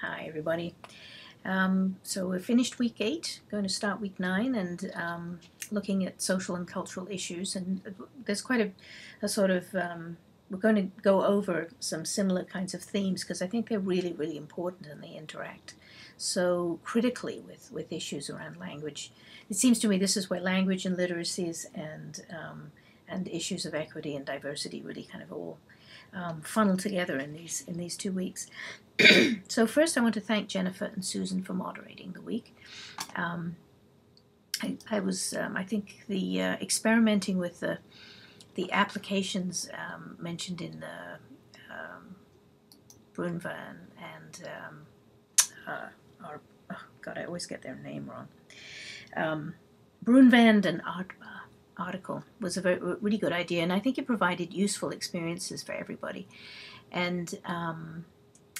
Hi, everybody. So we've finished week 8, going to start week 9, and looking at social and cultural issues. And there's quite a sort of, we're going to go over some similar kinds of themes because I think they're really, really important and they interact so critically with issues around language. It seems to me this is where language and literacies and issues of equity and diversity really kind of all funnel together in these 2 weeks. So first, I want to thank Jennifer and Susan for moderating the week. I was, I think, the experimenting with the applications mentioned in the Brunvan and or, oh God, I always get their name wrong. Brunvand and Artba article was a really good idea, and I think it provided useful experiences for everybody, and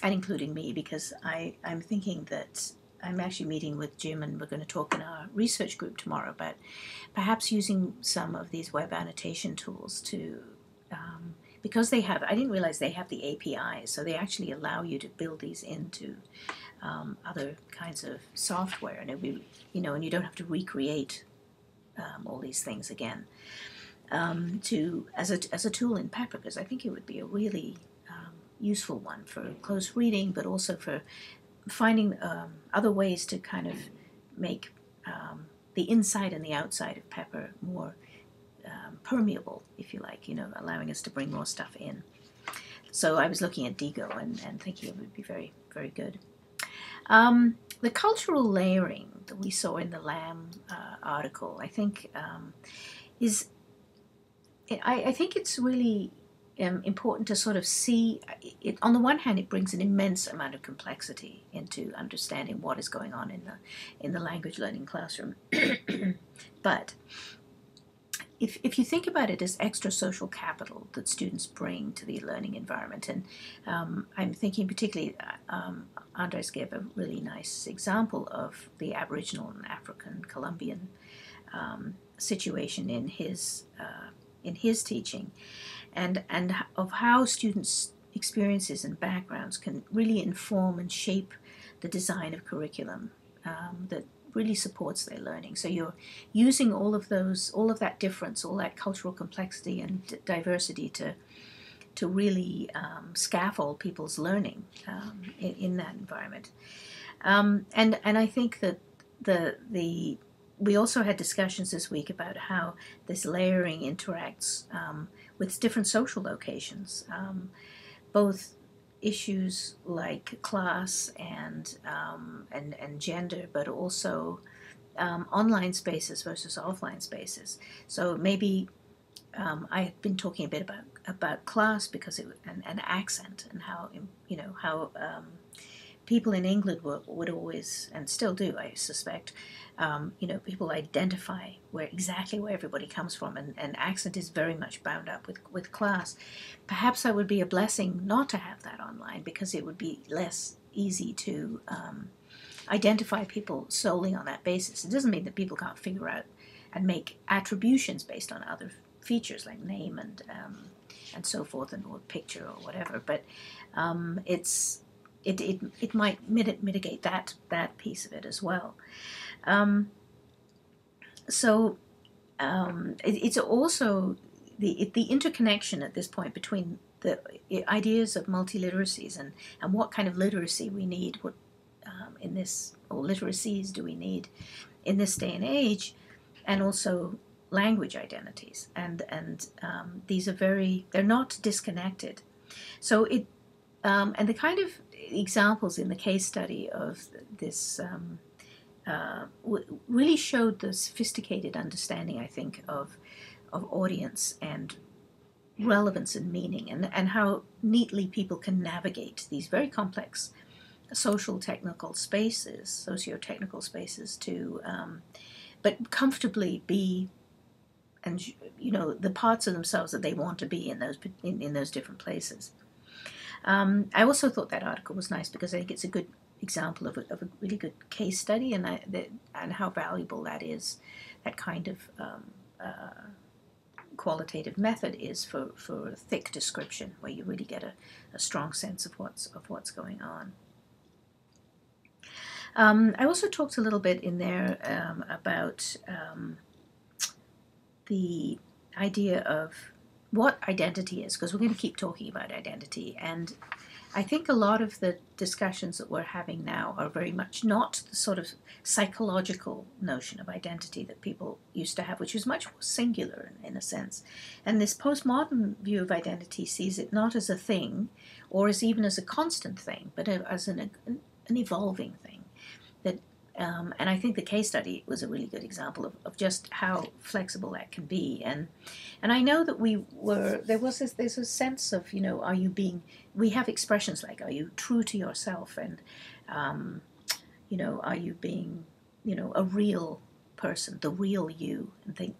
including me, because I'm thinking that I'm actually meeting with Jim and we're going to talk in our research group tomorrow about perhaps using some of these web annotation tools to, because they have, I didn't realize they have the APIs, so they actually allow you to build these into other kinds of software, and it be, and you don't have to recreate all these things again as a tool in Pepper, because I think it would be a really useful one for close reading, but also for finding other ways to kind of make the inside and the outside of Pepper more permeable, if you like, allowing us to bring more stuff in. So I was looking at Digo and thinking it would be very, very good. The cultural layering that we saw in the Lamb article, I think, I think it's really important to sort of see it. On the one hand, it brings an immense amount of complexity into understanding what is going on in the language learning classroom. But if you think about it as extra social capital that students bring to the learning environment, and I'm thinking particularly, Andres gave a really nice example of the Aboriginal and African Colombian situation in his teaching, and of how students' experiences and backgrounds can really inform and shape the design of curriculum that really supports their learning. So you're using all of that difference, all that cultural complexity and diversity to really scaffold people's learning in that environment. And I think that we also had discussions this week about how this layering interacts with different social locations, both issues like class and gender, but also online spaces versus offline spaces. So maybe I had been talking a bit about class because and accent, and how people in England would always, and still do, I suspect, people identify exactly where everybody comes from, and accent is very much bound up with class. Perhaps that would be a blessing not to have that online, because it would be less easy to identify people solely on that basis. It doesn't mean that people can't figure out and make attributions based on other features like name and so forth, and or picture or whatever, but it might mitigate that piece of it as well. It's also the interconnection at this point between the ideas of multiliteracies and what kind of literacy we need, in this, or literacies do we need in this day and age, and also language identities, and these are they're not disconnected. So and the kind of examples in the case study of this really showed the sophisticated understanding, I think, of audience and relevance and meaning, and how neatly people can navigate these very complex socio-technical spaces to but comfortably be, and the parts of themselves that they want to be in those different places. I also thought that article was nice because I think it's a good example of a really good case study, and how valuable that is, that kind of qualitative method is for thick description, where you really get a strong sense of what's going on. I also talked a little bit in there about the idea of what identity is, because we're going to keep talking about identity. And I think a lot of the discussions that we're having now are very much not the sort of psychological notion of identity that people used to have, which is much more singular in a sense. And this postmodern view of identity sees it not as a thing or as even as a constant thing, but as an evolving thing. That and I think the case study was a really good example of just how flexible that can be. And I know that there's a sense of, are you being, we have expressions like, are you true to yourself? And, are you being, a real person, the real you? And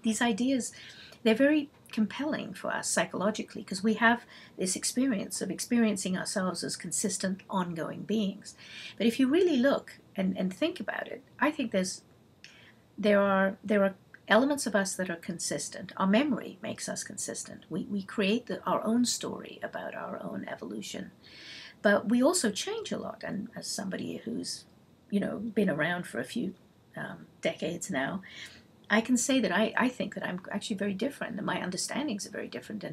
these ideas, they're very compelling for us psychologically, because we have this experience of experiencing ourselves as consistent, ongoing beings. But if you really look and think about it, I think there are elements of us that are consistent. Our memory makes us consistent. We create our own story about our own evolution. But we also change a lot. And as somebody who's, been around for a few decades now, I can say that I think that I'm actually very different, and my understandings are very different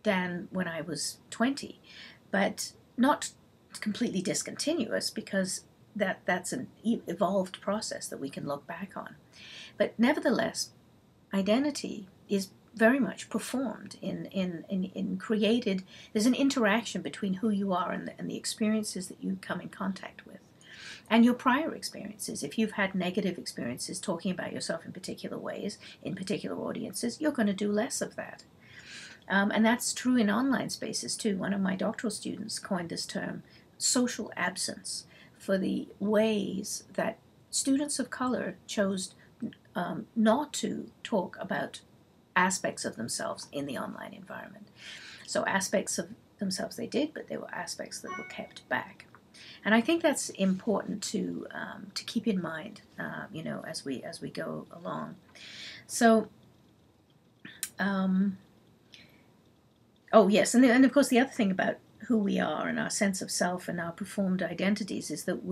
than when I was 20. But not completely discontinuous, because that's an evolved process that we can look back on. But nevertheless, identity is very much performed in created. There's an interaction between who you are and the experiences that you come in contact with, and your prior experiences. If you've had negative experiences talking about yourself in particular ways, in particular audiences, you're going to do less of that. And that's true in online spaces too. One of my doctoral students coined this term, social absence, for the ways that students of color chose not to talk about aspects of themselves in the online environment. So aspects of themselves they did, but there were aspects that were kept back. And I think that's important to keep in mind, as we go along. So, oh yes, and of course the other thing about who we are and our sense of self and our performed identities is that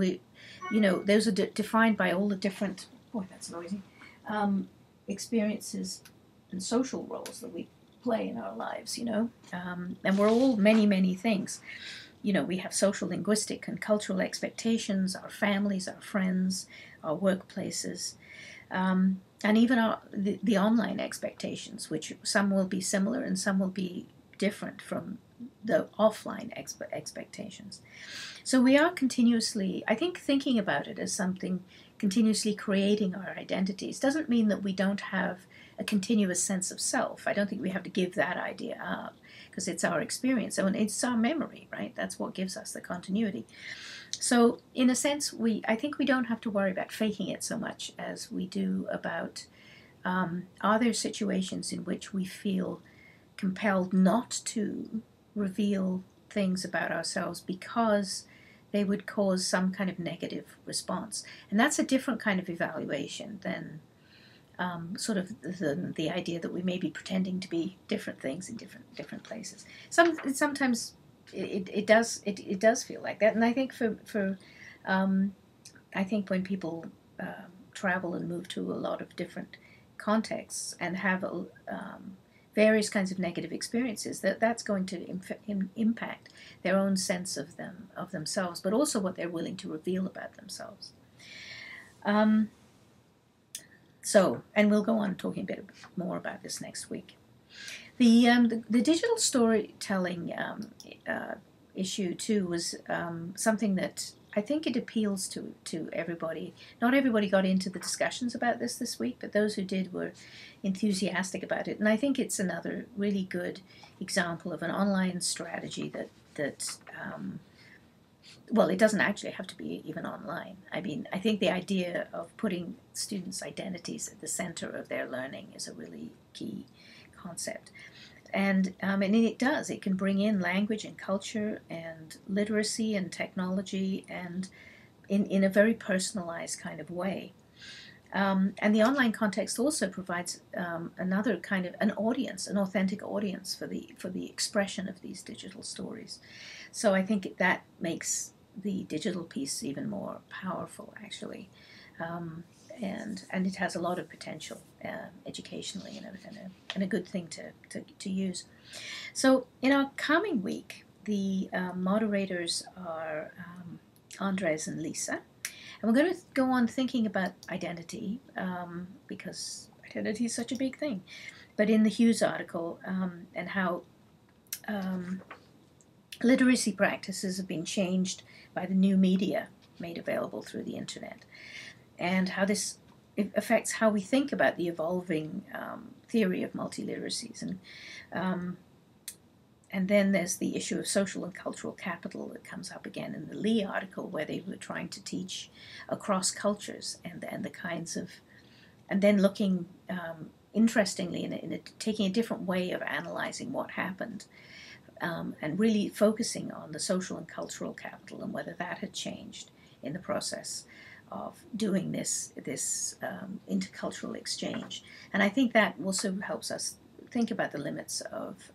those are defined by all the different, boy, that's noisy, experiences and social roles that we play in our lives, and we're all many, many things. We have social, linguistic, and cultural expectations, our families, our friends, our workplaces, and even the online expectations, which some will be similar and some will be different from the offline expectations. So we are continuously, I think, thinking about it as something continuously creating our identities doesn't mean that we don't have a continuous sense of self. I don't think we have to give that idea up, because it's our experience and it's our memory, right? That's what gives us the continuity. So in a sense, I think we don't have to worry about faking it so much as we do about are there situations in which we feel compelled not to reveal things about ourselves because they would cause some kind of negative response. And that's a different kind of evaluation than sort of the idea that we may be pretending to be different things in different places. Sometimes it does feel like that, and I think I think when people travel and move to a lot of different contexts and have various kinds of negative experiences, that's going to impact their own sense of themselves, but also what they're willing to reveal about themselves. And we'll go on talking a bit more about this next week. The digital storytelling issue too was something that I think it appeals to everybody. Not everybody got into the discussions about this week, but those who did were enthusiastic about it. And I think it's another really good example of an online strategy that well, it doesn't actually have to be even online. I mean, I think the idea of putting students' identities at the center of their learning is a really key concept. And it can bring in language and culture and literacy and technology, and in a very personalized kind of way. And the online context also provides another kind of an audience, an authentic audience for the expression of these digital stories. So I think that makes the digital piece even more powerful, actually. And it has a lot of potential educationally, and a good thing to use. So in our coming week, the moderators are Andres and Lisa, and we're going to go on thinking about identity, because identity is such a big thing. But in the Hughes article, and how literacy practices have been changed by the new media made available through the internet, and how this affects how we think about the evolving theory of multiliteracies. And then there's the issue of social and cultural capital that comes up again in the Lee article, where they were trying to teach across cultures, and the kinds of, and then looking interestingly taking a different way of analyzing what happened, and really focusing on the social and cultural capital and whether that had changed in the process of doing this intercultural exchange. And I think that also helps us think about the limits of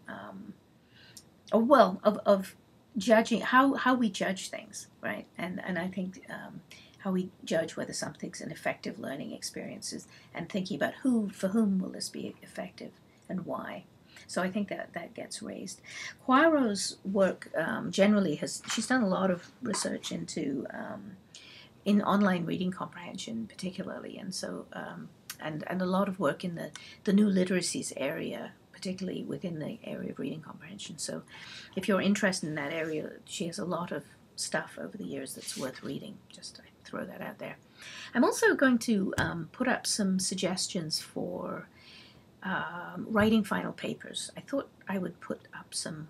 judging how we judge things, right? And I think how we judge whether something's an effective learning experience, and thinking about for whom will this be effective and why. So I think that gets raised. Poirot's work generally she's done a lot of research into in online reading comprehension particularly, and so and a lot of work in the new literacies area, particularly within the area of reading comprehension. So if you're interested in that area, she has a lot of stuff over the years that's worth reading. Just I throw that out there. I'm also going to put up some suggestions for writing final papers. I thought I would put up some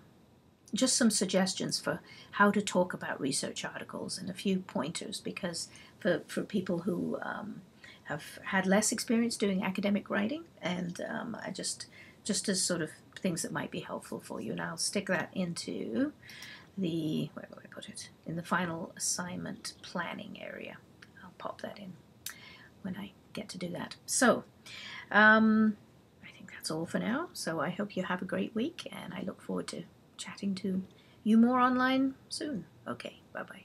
suggestions for how to talk about research articles, and a few pointers, because for people who have had less experience doing academic writing, and I just as sort of things that might be helpful for you. And I'll stick that into where will I put it? In the final assignment planning area. I'll pop that in when I get to do that. So I think that's all for now. So I hope you have a great week, and I look forward to chatting to you more online soon. Okay, bye-bye.